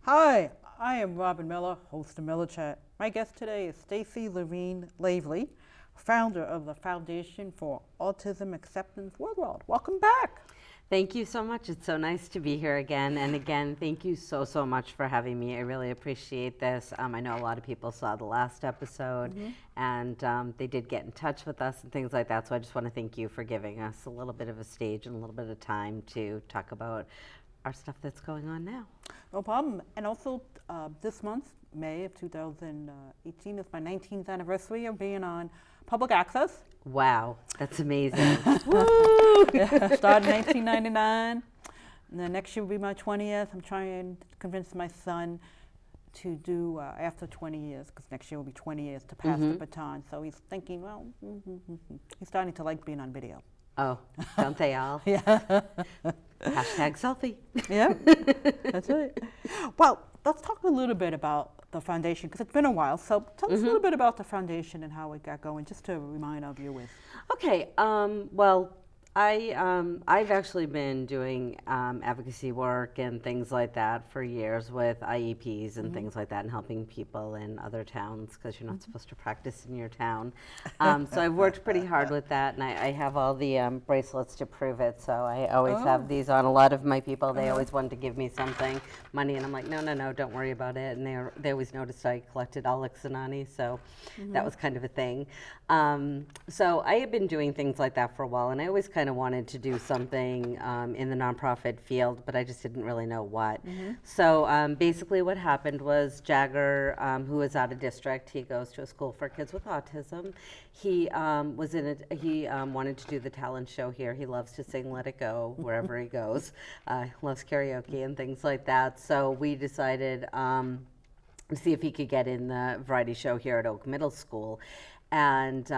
Hi, I am Robbin Miller, host of Miller Chat. My guest today is Stacey Levine-Lavely, founder of the Foundation for Autism Acceptance Worldwide. Welcome back. Thank you so much. It's so nice to be here again. And again, thank you so much for having me. I really appreciate this. I know a lot of people saw the last episode and they did get in touch with us and things like that. So I just want to thank you for giving us a little bit of a stage and a little bit of time to talk about our stuff that's going on now. No problem. And also this month, May of 2018, is my 19th anniversary of being on public access. Wow, that's amazing. Woo! Started in 1999. And then next year will be my 20th. I'm trying to convince my son to do after 20 years, because next year will be 20 years to pass the baton. So he's thinking, well, he's starting to like being on video. Oh, don't they all? Yeah. Hashtag selfie. Yeah, that's right. Well, let's talk a little bit about the foundation, because it's been a while. So tell us a little bit about the foundation and how it got going, just to remind our viewers. Okay. Well, I've actually been doing advocacy work and things like that for years with IEPs and things like that, and helping people in other towns, because you're not supposed to practice in your town. So I've worked pretty hard with that, and I have all the bracelets to prove it. So I always have these on. A lot of my people, they always wanted to give me something, money, and I'm like, no, don't worry about it. And they always noticed I collected Alexanani, so that was kind of a thing. So I had been doing things like that for a while, and I always kind of wanted to do something in the nonprofit field, but I just didn't really know what. So basically what happened was Jagger, who is out of district, he goes to a school for kids with autism. He wanted to do the talent show here. He loves to sing Let It Go wherever he goes. Loves karaoke and things like that. So we decided to see if he could get in the variety show here at Oak Middle School. And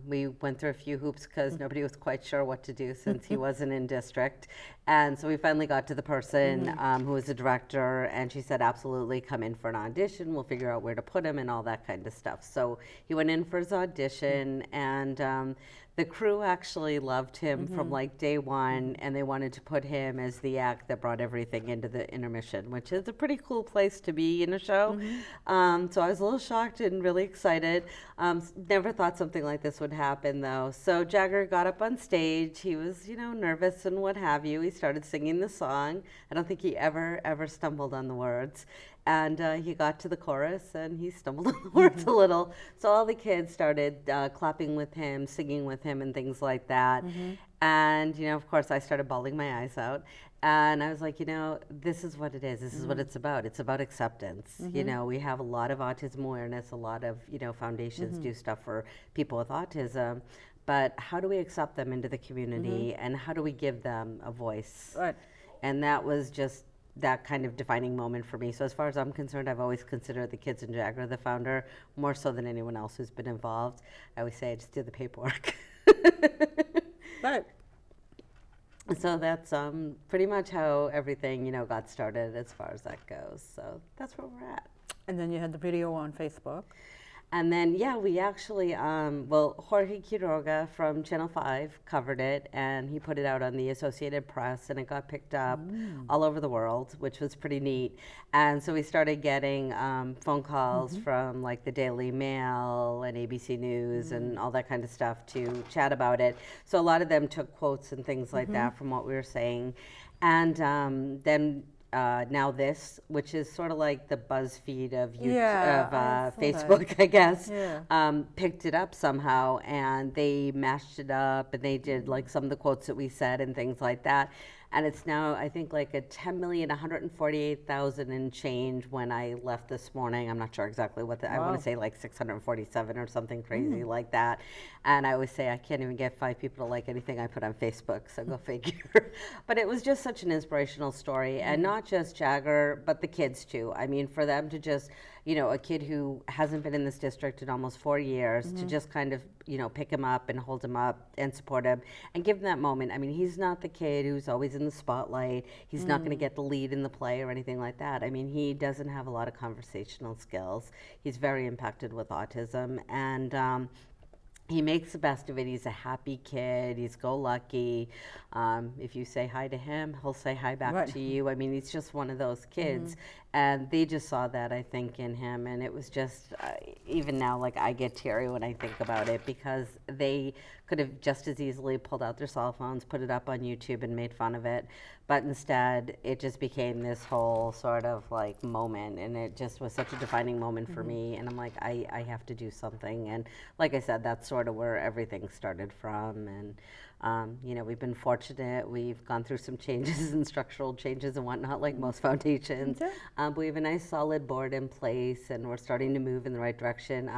we went through a few hoops because nobody was quite sure what to do since he wasn't in district. And so we finally got to the person who was the director, and she said, absolutely, come in for an audition. We'll figure out where to put him and all that kind of stuff. So he went in for his audition, and the crew actually loved him from like day one, and they wanted to put him as the act that brought everything into the intermission, which is a pretty cool place to be in a show. So I was a little shocked and really excited. Never thought something like this would happen, though. So Jagger got up on stage. He was, nervous and what have you. He started singing the song. I don't think he ever stumbled on the words. And he got to the chorus, and he stumbled on the words a little. So all the kids started clapping with him, singing with him, and things like that. And, of course, I started bawling my eyes out. And I was like, this is what it is. This is what it's about. It's about acceptance. We have a lot of autism awareness. A lot of, foundations do stuff for people with autism. But how do we accept them into the community, and how do we give them a voice? Right. And that was just that kind of defining moment for me. So as far as I'm concerned, I've always considered the kids in Jagger the founder, more so than anyone else who's been involved. I always say I just did the paperwork. Right. So that's pretty much how everything, got started as far as that goes. So that's where we're at. And then you had the video on Facebook. And then, we actually, Jorge Quiroga from Channel 5 covered it, and he put it out on the Associated Press, and it got picked up all over the world, which was pretty neat. And so we started getting phone calls from like the Daily Mail and ABC News and all that kind of stuff to chat about it. So a lot of them took quotes and things like that from what we were saying. And then Now This, which is sort of like the BuzzFeed of Facebook, I guess, picked it up somehow, and they mashed it up, and they did like some of the quotes that we said and things like that. and it's now, I think, like a 10,148,000 and change when I left this morning. I'm not sure exactly what I want Wow. to say, like 647 or something crazy like that. And I always say I can't even get 5 people to like anything I put on Facebook, so go figure. But it was just such an inspirational story, and not just Jagger, but the kids too. I mean, for them to just, you know, a kid who hasn't been in this district in almost 4 years, to just kind of, you know, pick him up and hold him up and support him and give him that moment. I mean, he's not the kid who's always in the spotlight. He's not going to get the lead in the play or anything like that. I mean, he doesn't have a lot of conversational skills. He's very impacted with autism, and he makes the best of it. He's a happy kid. He's go-lucky. If you say hi to him, he'll say hi back to you. I mean, he's just one of those kids. And they just saw that, I think, in him. And it was just, even now, like, I get teary when I think about it, because they could have just as easily pulled out their cell phones, put it up on YouTube and made fun of it. But instead, it just became this whole sort of like moment, and it just was such a defining moment for me. And I'm like, I have to do something. And like I said, that's sort of where everything started from. And you know, we've been fortunate. We've gone through some changes and structural changes and whatnot, like most foundations. But we have a nice solid board in place, and we're starting to move in the right direction.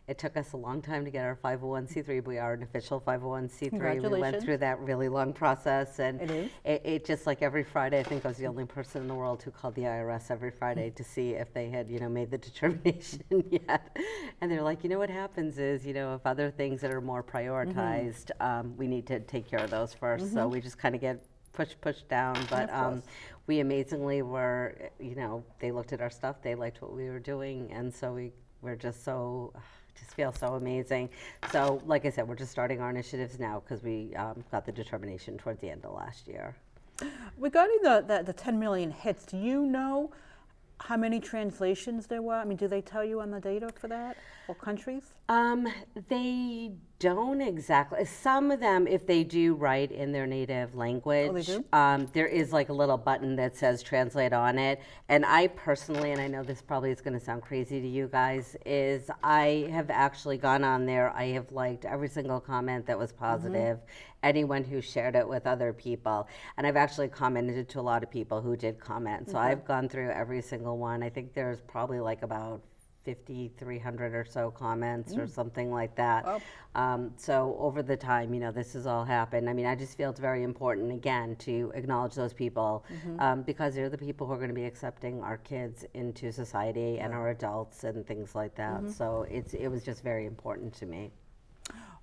It took us a long time to get our 501c3, but we are an official 501c3. We went through that really long process, and it just, like every Friday, I think I was the only person in the world who called the IRS every Friday to see if they had, you know, made the determination yet. And they're like, you know, what happens is, you know, if other things that are more prioritized, we need to take care of those first. So we just kind of get pushed down, but we amazingly were, you know, they looked at our stuff, they liked what we were doing, and so we're just so, just feel so amazing. So like I said, we're just starting our initiatives now because we got the determination towards the end of last year. Regarding the 10 million hits, do you know how many translations there were? I mean, do they tell you on the data for that, or countries? They don't exactly. Some of them, if they do write in their native language, there is like a little button that says translate on it. And I personally, and I know this probably is going to sound crazy to you guys, is I have actually gone on there. I have liked every single comment that was positive, anyone who shared it with other people. And I've actually commented to a lot of people who did comment. So I've gone through every single one. I think there's probably like about 5,300 or so comments or something like that. So over the time, you know, this has all happened. I mean, I just feel it's very important, again, to acknowledge those people because they're the people who are going to be accepting our kids into society and our adults and things like that. So it was just very important to me.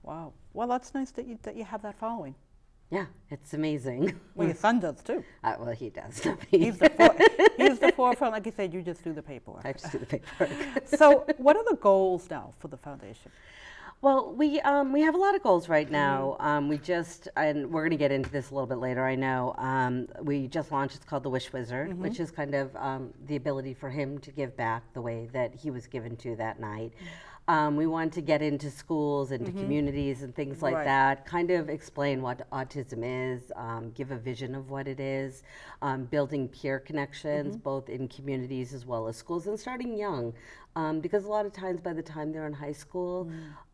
Wow. Well, that's nice that you have that following. Yeah, it's amazing. Well, your son does too. Well, he does. He's the forefront, like you said. You just do the paperwork. I just do the paperwork. So, what are the goals now for the foundation? Well, we have a lot of goals right now. We just, and we're going to get into this a little bit later, I know. We just launched, it's called the Wish Wizard, which is kind of the ability for him to give back the way that he was given to that night. We want to get into schools, into communities and things like that, kind of explain what autism is, give a vision of what it is, building peer connections, both in communities as well as schools, and starting young. Because a lot of times by the time they're in high school,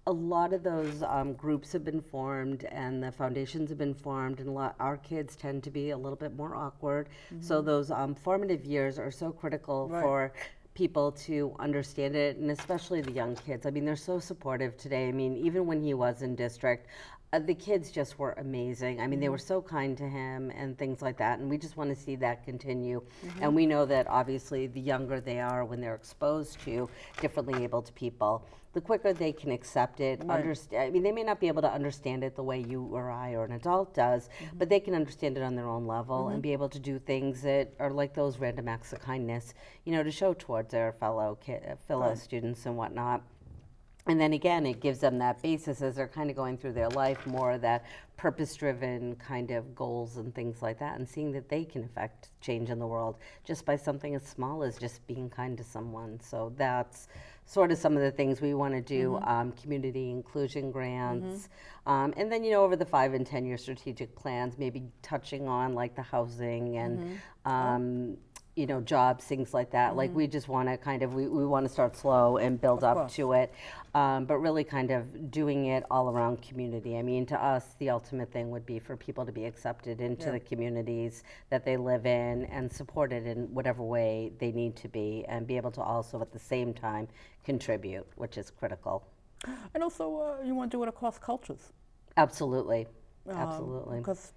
a lot of those groups have been formed and the foundations have been formed, and our kids tend to be a little bit more awkward. So those formative years are so critical for people to understand it, and especially the young kids. I mean, they're so supportive today. I mean, even when he was in district, the kids just were amazing. I mean, they were so kind to him and things like that, and we just want to see that continue. And we know that obviously the younger they are when they're exposed to differently abled people, the quicker they can accept it, understand. I mean, they may not be able to understand it the way you or I or an adult does, but they can understand it on their own level and be able to do things that are like those random acts of kindness, you know, to show towards their fellow students and whatnot. And then again, it gives them that basis as they're kind of going through their life, more of that purpose-driven kind of goals and things like that, and seeing that they can affect change in the world just by something as small as just being kind to someone. So that's sort of some of the things we want to do, community inclusion grants, and then, you know, over the 5 and 10 year strategic plans, maybe touching on like the housing and jobs, things like that. Like we just want to kind of, we want to start slow and build up course. to it, but really kind of doing it all around community. I mean, to us, the ultimate thing would be for people to be accepted into the communities that they live in and supported in whatever way they need to be, and be able to also at the same time contribute, which is critical. And also, you want to do it across cultures. Absolutely. Absolutely. Because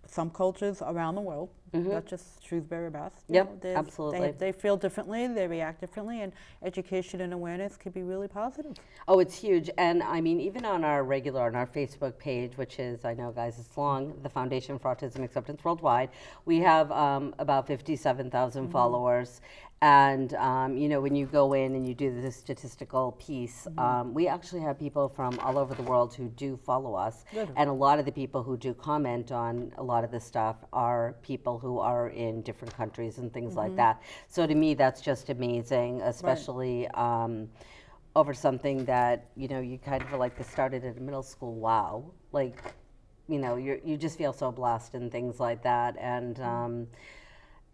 some cultures around the world, not just Shrewsbury, Mass. Yep, absolutely. They feel differently, they react differently, and education and awareness can be really positive. Oh, it's huge. And I mean, even on our Facebook page, which is, I know guys, it's long, the Foundation for Autism Acceptance Worldwide, we have about 57,000 followers. And, when you go in and you do the statistical piece, we actually have people from all over the world who do follow us. Good. And a lot of the people who do comment on a lot of this stuff are people who are in different countries and things like that. So to me, that's just amazing, especially over something that, you kind of like started at middle school. Wow. Like, you just feel so blessed and things like that. And,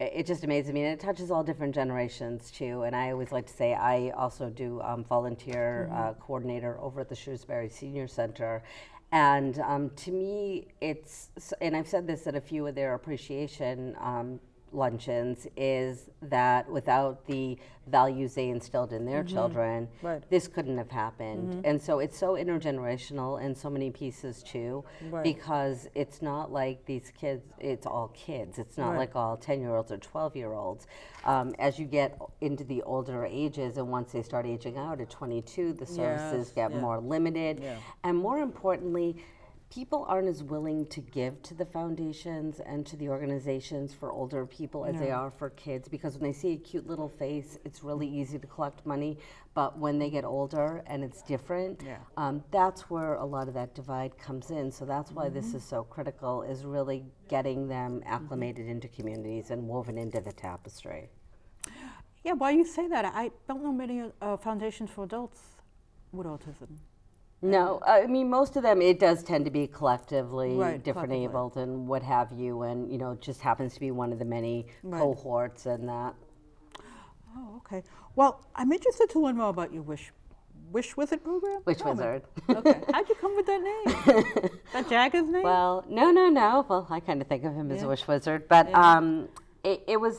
it just amazes me, and it touches all different generations too. And I always like to say I also do volunteer coordinator over at the Shrewsbury Senior Center. And to me, and I've said this at a few of their appreciation luncheons, is that without the values they instilled in their children, this couldn't have happened. And so it's so intergenerational in so many pieces too, because it's not like these kids, it's all kids. It's not like all 10-year-olds or 12-year-olds. As you get into the older ages, and once they start aging out at 22, the services get more limited. And more importantly, people aren't as willing to give to the foundations and to the organizations for older people as they are for kids, because when they see a cute little face, it's really easy to collect money. But when they get older and it's different, that's where a lot of that divide comes in. So that's why this is so critical, is really getting them acclimated into communities and woven into the tapestry. Yeah, while you say that, I don't know many foundations for adults with autism. No, I mean, most of them, it does tend to be collectively different abled and what have you, and, it just happens to be one of the many cohorts and that. Oh, okay. Well, I'm interested to learn more about your Wish Wizard program? Wish Wizard. Okay. How'd you come with that name? That Jagger's name? Well, no. Well, I kind of think of him as a Wish Wizard, but it was,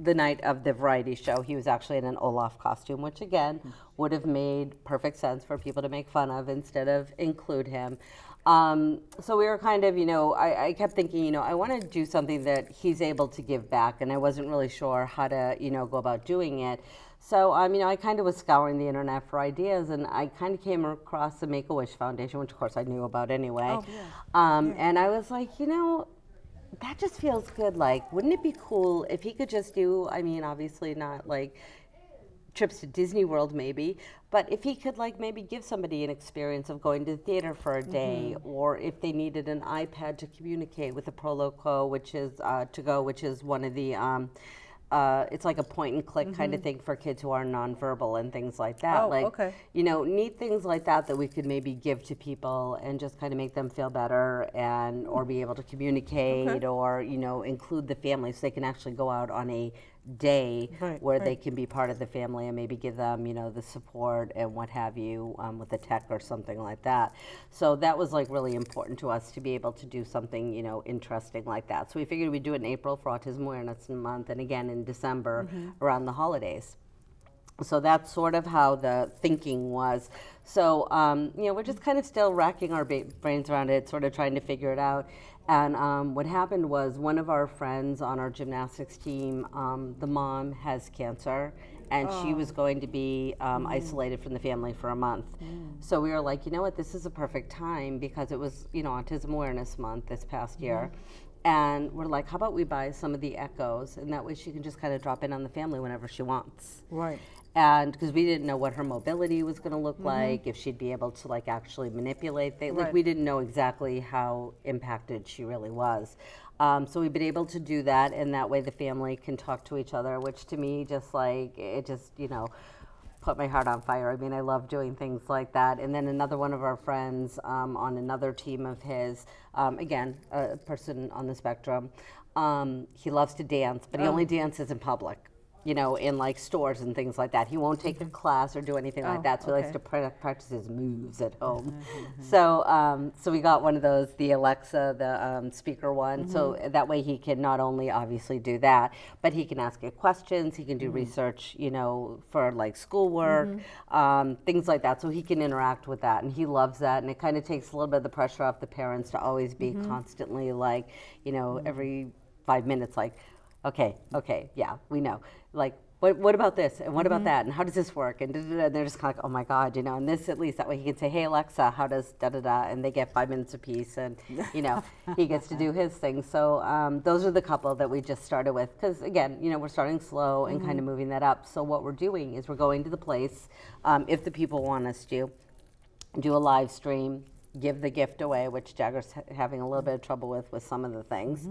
the night of the variety show, he was actually in an Olaf costume, which again would have made perfect sense for people to make fun of instead of include him. So we were kind of, I kept thinking, I want to do something that he's able to give back, and I wasn't really sure how to, go about doing it. So, I kind of was scouring the internet for ideas, and I kind of came across the Make-A-Wish Foundation, which of course I knew about anyway. And I was like, that just feels good. Like, wouldn't it be cool if he could just do, obviously not like trips to Disney World maybe, but if he could like maybe give somebody an experience of going to the theater for a day, or if they needed an iPad to communicate with the Proloco, which is to go, which is one of the it's like a point and click kind of thing for kids who are nonverbal and things like that. Neat things like that we could maybe give to people and just kind of make them feel better, and or be able to communicate, or include the family so they can actually go out on a day where they can be part of the family, and maybe give them the support and what have you with the tech or something like that. So that was like really important to us to be able to do something interesting like that. So we figured we'd do it in April for Autism Awareness Month, and again in December around the holidays. So that's sort of how the thinking was. So we're just kind of still racking our brains around it, sort of trying to figure it out. And what happened was, one of our friends on our gymnastics team, the mom has cancer, and she was going to be isolated from the family for a month. So we were like, you know what, this is a perfect time, because it was Autism Awareness Month this past year. And we're like, how about we buy some of the Echoes, and that way she can just kind of drop in on the family whenever she wants. And because we didn't know what her mobility was going to look like, if she'd be able to like actually manipulate things. Like, we didn't know exactly how impacted she really was. So we've been able to do that, and that way the family can talk to each other, which to me just like, it just, put my heart on fire. I mean, I love doing things like that. And then another one of our friends on another team of his, again, a person on the spectrum, He loves to dance, but he Oh. only dances in public, you know, in like stores and things like that. He won't take a class or do anything like Oh, that, so he likes okay. to practice his moves at home. So we got one of those, the Alexa, the speaker one, so that way he can not only obviously do that, but he can ask it questions, he can do research, you know, for like schoolwork, things like that, so he can interact with that, and he loves that, and it kind of takes a little bit of the pressure off the parents to always be constantly like, you know, every 5 minutes, like, okay, yeah, we know. Like, what about this? And what about that? And how does this work? And they're just kind of like, oh my God, you know, and this at least, that way he can say, hey, Alexa, how does da-da-da? And they get 5 minutes apiece, and, you know, he gets to do his thing. So those are the couple that we just started with. Because, again, you know, we're starting slow and kind of moving that up. So what we're doing is we're going to the place, if the people want us to, do a live stream, give the gift away, which Jagger's having a little bit of trouble with some of the things,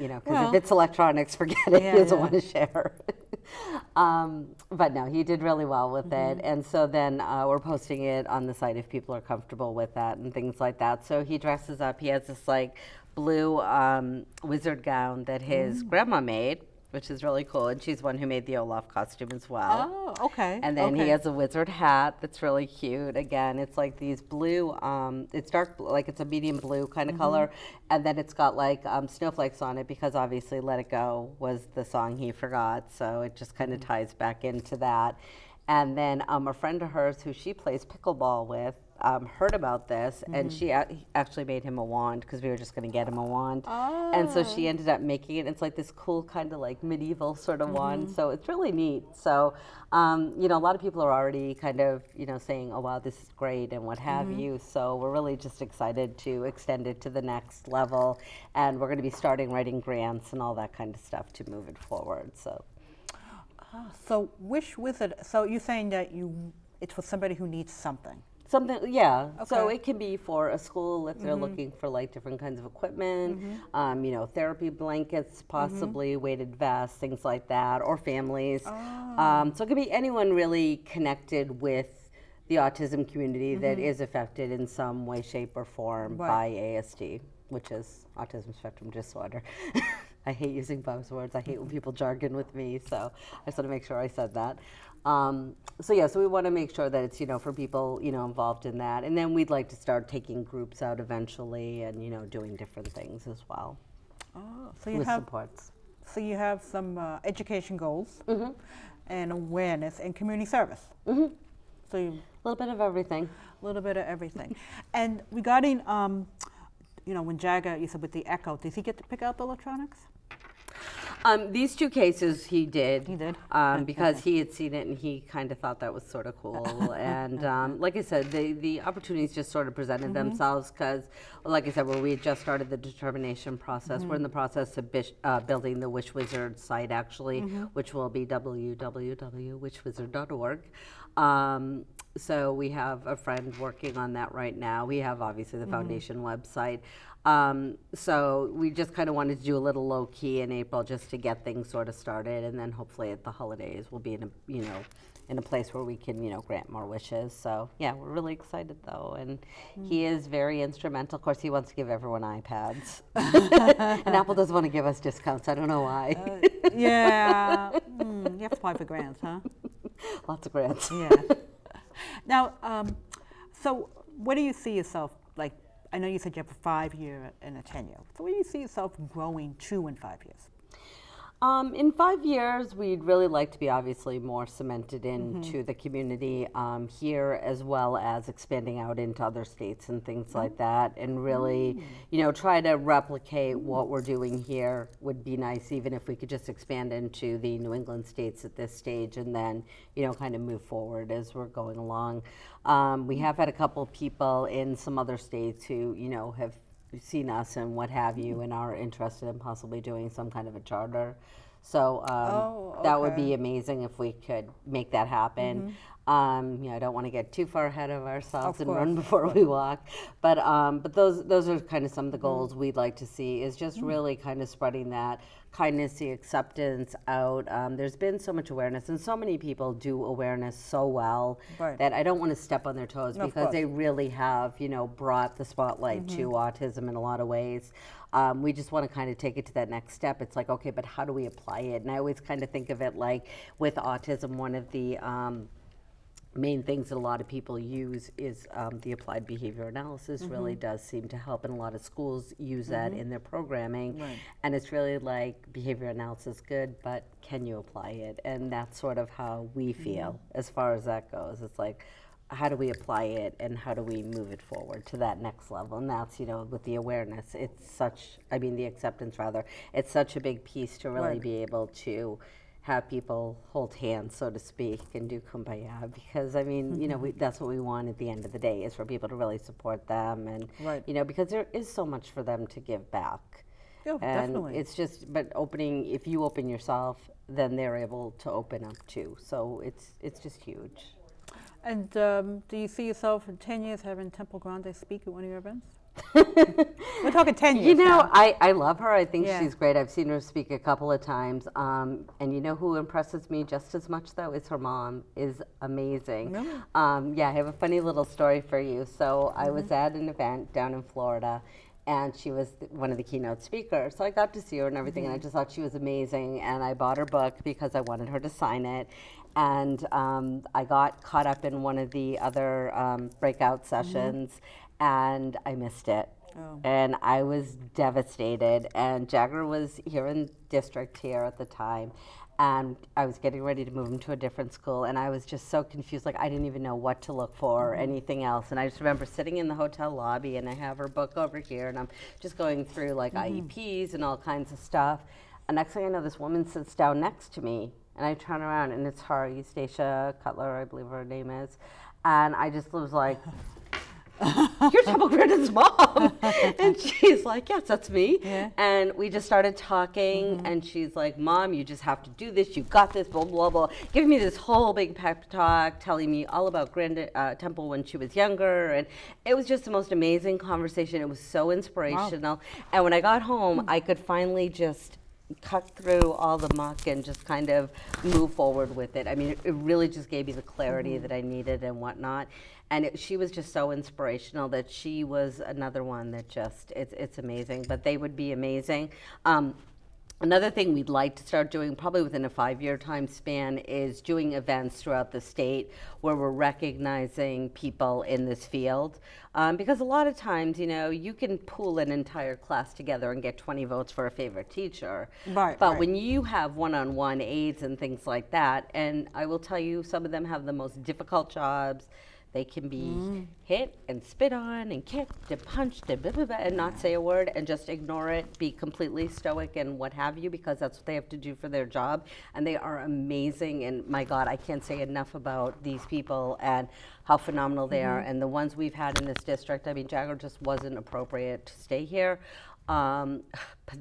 you know, because if it's electronics, forget it, he doesn't want to share. But no, he did really well with it, and so then we're posting it on the site if people are comfortable with that and things like that. So he dresses up, he has this like blue wizard gown that his grandma made, which is really cool, and she's one who made the Olaf costume as well. Oh, okay. And then okay. he has a wizard hat that's really cute. Again, it's like these blue, it's dark, like it's a medium blue kind of color. And then it's got like snowflakes on it because obviously Let It Go was the song he forgot. So it just kind of ties back into that. And then a friend of hers who she plays pickleball with heard about this, and she actually made him a wand because we were just going to get him a wand. And so she ended up making it. It's like this cool kind of like medieval sort of wand. So it's really neat. So, you know, a lot of people are already kind of, you know, saying, oh, wow, this is great and what have you. So we're really just excited to extend it to the next level. And we're going to be starting writing grants and all that kind of stuff to move it forward. So. So Wish Wizard, so you're saying that it's for somebody who needs something. Something, yeah. So Okay. it can be for a school if they're looking for like different kinds of equipment, you know, therapy blankets, possibly weighted vests, things like that, or families. So it could be anyone really connected with the autism community that is affected in some way, shape, or form by ASD, which is autism spectrum disorder. I hate using buzzwords. I hate when people jargon with me, so I just want to make sure I said that. So yeah, so we want to make sure that it's, you know, for people, you know, involved in that. And then we'd like to start taking groups out eventually and, you know, doing different things as well. Oh, so you with have supports. So you have some education goals and awareness and community service. So you A little bit of everything. a little bit of everything. And regarding, you know, when Jagger, you said with the Echo, does he get to pick out the electronics? These two cases he did. He did? Because he had seen it and he kind of thought that was sort of cool. And like I said, the opportunities just sort of presented themselves because, like I said, we had just started the determination process. We're in the process of building the Wish Wizard site, actually, which will be www.wishwizard.org. So we have a friend working on that right now. We have obviously the foundation website. So we just kind of wanted to do a little low key in April just to get things sort of started, and then hopefully at the holidays we'll be in a, you know, in a place where we can, you know, grant more wishes. So yeah, we're really excited though, and he is very instrumental. Of course, he wants to give everyone iPads, and Apple doesn't want to give us discounts. I don't know why. Yeah. You have to apply for grants, huh? Lots of grants. Yeah. Now, so what do you see yourself, like, I know you said you have a 5-year and a 10-year. So where do you see yourself growing to in 5 years? In 5 years, we'd really like to be obviously more cemented into the community here, as well as expanding out into other states and things like that, and really, you know, try to replicate what we're doing here. Would be nice, even if we could just expand into the New England states at this stage, and then, you know, kind of move forward as we're going along. We have had a couple people in some other states who, you know, have seen us and what have you, and are interested in possibly doing some kind of a charter. So that would be amazing if we could make that happen. I don't want to get too far ahead of ourselves Of and run course, before we walk. But those are kind of some of the goals we'd like to see, is just really kind of spreading that kindness, the acceptance out. There's been so much awareness, and so many people do awareness so well Right. that I don't want to step on their toes, No, of because course. they really have, brought the spotlight to autism in a lot of ways. We just want to kind of take it to that next step. It's like, okay, but how do we apply it? And I always kind of think of it like, with autism, one of the main things that a lot of people use is the applied behavior analysis. Really does seem to help, and a lot of schools use that in their programming. Right. And it's really like, behavior analysis good, but can you apply it? And that's sort of how we feel as far as that goes. It's like, how do we apply it, and how do we move it forward to that next level? And that's, with the awareness, the acceptance rather, it's such a big piece to really Right. be able to have people hold hands, so to speak, and do kumbaya, because that's what we want at the end of the day, is for people to really support them, and Right. because there is so much for them to give back. Yeah, And definitely. it's just, but if you open yourself, then they're able to open up too. So it's just huge. And do you see yourself in 10 years having Temple Grande speak at one of your events? We're talking 10 years now. I love her. I think Yeah. she's great. I've seen her speak a couple of times. And who impresses me just as much, though, is her mom. Is amazing. Really? Yeah, I have a funny little story for you. So I was at an event down in Florida, and she was one of the keynote speakers. So I got to see her and everything, and I just thought she was amazing. And I bought her book because I wanted her to sign it. And I got caught up in one of the other breakout sessions, and I missed it. Oh. And I was devastated. And Jagger was here in district here at the time, and I was getting ready to move him to a different school, and I was just so confused. Like, I didn't even know what to look for or anything else. And I just remember sitting in the hotel lobby, and I have her book over here, and I'm just going through like IEPs and all kinds of stuff. And next thing I know, this woman sits down next to me, and I turn around, and it's her, Eustacia Cutler, I believe her name is. And I just was like, "You're Temple Grande's mom." And she's like, "Yes, that's me." Yeah. And we just started talking, and she's like, "Mom, you just have to do this. You got this, blah, blah, blah." Giving me this whole big pep talk, telling me all about Temple when she was younger. And it was just the most amazing conversation. It was so inspirational. And when I got home, I could finally just cut through all the muck and just kind of move forward with it. I mean, it really just gave me the clarity that I needed and whatnot. And she was just so inspirational that she was another one that just, it's amazing. But they would be amazing. Another thing we'd like to start doing, probably within a 5-year time span, is doing events throughout the state where we're recognizing people in this field. Because a lot of times, you can pool an entire class together and get 20 votes for a favorite teacher. Right, But right. when you have one-on-one aides and things like that, and I will tell you, some of them have the most difficult jobs. They can be hit and spit on and kicked and punched and blah, blah, blah, and not say a word and just ignore it, be completely stoic and what have you, because that's what they have to do for their job. And they are amazing. And my God, I can't say enough about these people and how phenomenal they are. And the ones we've had in this district, I mean, Jagger just wasn't appropriate to stay here. But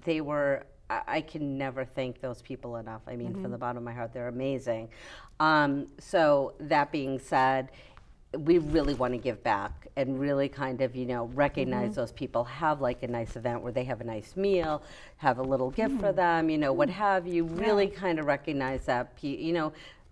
they were, I can never thank those people enough. I mean, from the bottom of my heart, they're amazing. So that being said, we really want to give back and really kind of, recognize those people, have like a nice event where they have a nice meal, have a little gift for them, what have you, really kind of recognize that,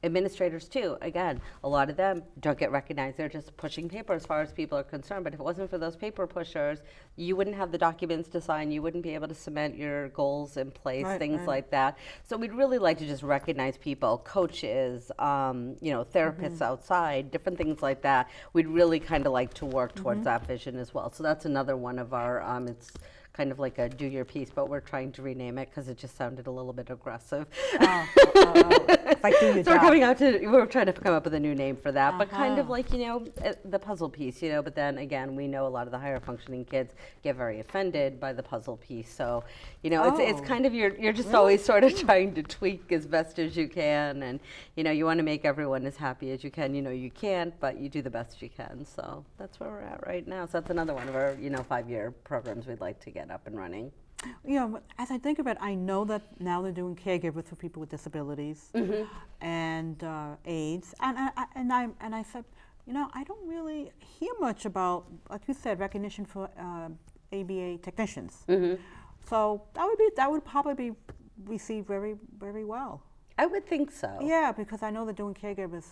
administrators too, again, a lot of them don't get recognized. They're just pushing paper as far as people are concerned. But if it wasn't for those paper pushers, you wouldn't have the documents to sign. You wouldn't be able to cement your goals in place, things like that. So we'd really like to just recognize people, coaches, therapists outside, different things like that. We'd really kind of like to work towards that vision as well. So that's another one of our, it's kind of like a do your piece, but we're trying to rename it because it just sounded a little bit aggressive. It's like do your So job. we're trying to come up with a new name for that, but kind of like, the puzzle piece, but then again, we know a lot of the higher functioning kids get very offended by the puzzle piece. So, it's kind of, you're just always sort of trying to tweak as best as you can. And, you want to make everyone as happy as you can. You can't, but you do the best you can. So that's where we're at right now. So that's another one of our, 5-year programs we'd like to get up and running. You know, as I think of it, I know that now they're doing caregivers for people with disabilities and AIDS, and I said, you know, I don't really hear much about, like you said, recognition for ABA technicians. So that would probably be received very, very well. I would think so. Yeah, because I know they're doing caregivers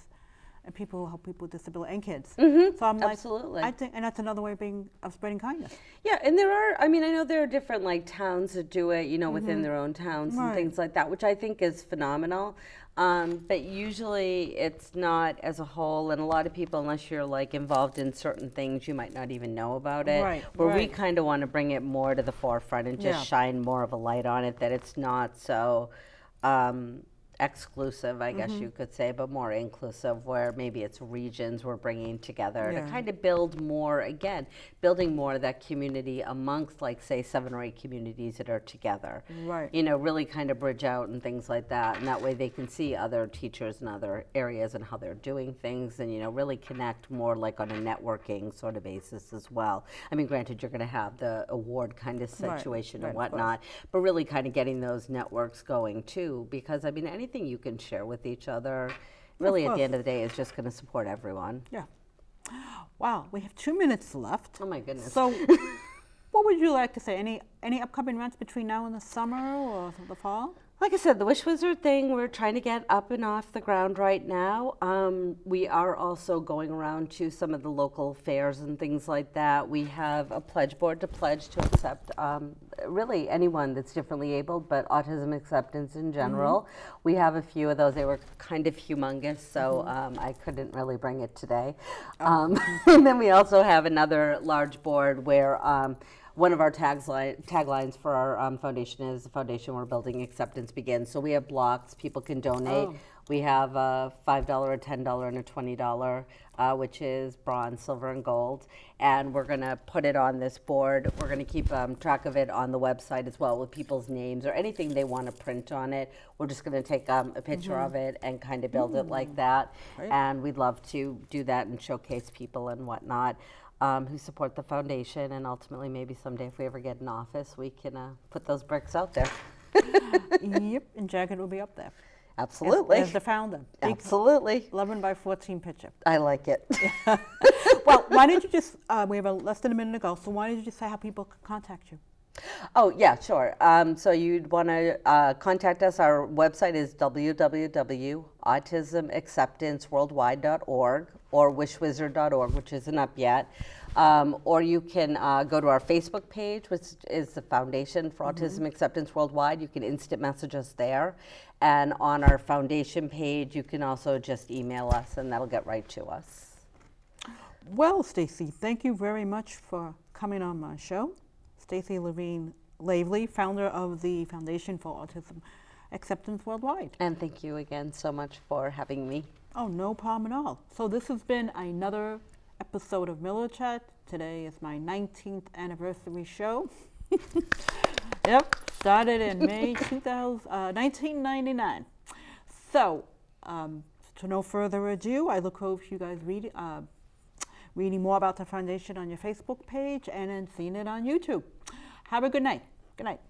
and people who help people with disability and kids. So I'm like, Absolutely. I think, and that's another way of spreading kindness. Yeah, and there are, I mean, I know there are different like towns that do it, you know, within their own towns and things like that, which I think is phenomenal. But usually it's not as a whole, and a lot of people, unless you're like involved in certain things, you might not even know about it. Right, Where we right. kind of want to bring it more to the forefront and just shine more of a light on it, that it's not so exclusive, I guess you could say, but more inclusive, where maybe it's regions we're bringing together to kind of build more, again, building more of that community amongst, like, say, 7 or 8 communities that are together. Right. You know, really kind of bridge out and things like that, and that way they can see other teachers in other areas and how they're doing things, and, you know, really connect more like on a networking sort of basis as well. I mean, granted, you're going to have the award kind of situation and whatnot, but really kind of getting those networks going too, because, I mean, anything you can share with each other, really at the end of the day, is just going to support everyone. Yeah. Wow, we have 2 minutes left. Oh my goodness. So what would you like to say? Any upcoming events between now and the summer or the fall? Like I said, the Wish Wizard thing, we're trying to get up and off the ground right now. We are also going around to some of the local fairs and things like that. We have a pledge board to pledge to accept really anyone that's differently abled, but autism acceptance in general. We have a few of those. They were kind of humongous, so I couldn't really bring it today. And then we also have another large board where one of our taglines for our foundation is the foundation we're building, acceptance begins. So we have blocks, people can donate. We have a $5, a $10, and a $20, which is bronze, silver, and gold. And we're gonna put it on this board. We're gonna keep track of it on the website as well with people's names or anything they wanna print on it. We're just gonna take a picture of it and kind of build it like that. And we'd love to do that and showcase people and whatnot. Who support the foundation, and ultimately maybe someday if we ever get in office, we can put those bricks out there. Yep, and Jagged will be up there. Absolutely. As the founder. Big Absolutely. 11 by 14 picture. I like it. Well, why don't you just, we have less than a minute to go, so why don't you just say how people can contact you? Oh, yeah, sure. So you'd want to contact us. Our website is www.autismacceptanceworldwide.org or wishwizard.org, which isn't up yet. Or you can go to our Facebook page, which is the Foundation for Autism Acceptance Worldwide. You can instant message us there. And on our foundation page, you can also just email us, and that'll get right to us. Well, Stacey, thank you very much for coming on my show. Stacey Levine-Lavely, founder of the Foundation for Autism Acceptance Worldwide. And thank you again so much for having me. Oh, no problem at all. So this has been another episode of Miller Chat. Today is my 19th anniversary show. Yep, started in May 1999. So, to no further ado, I look forward to you guys reading more about the foundation on your Facebook page and then seeing it on YouTube. Have a good night. Good night.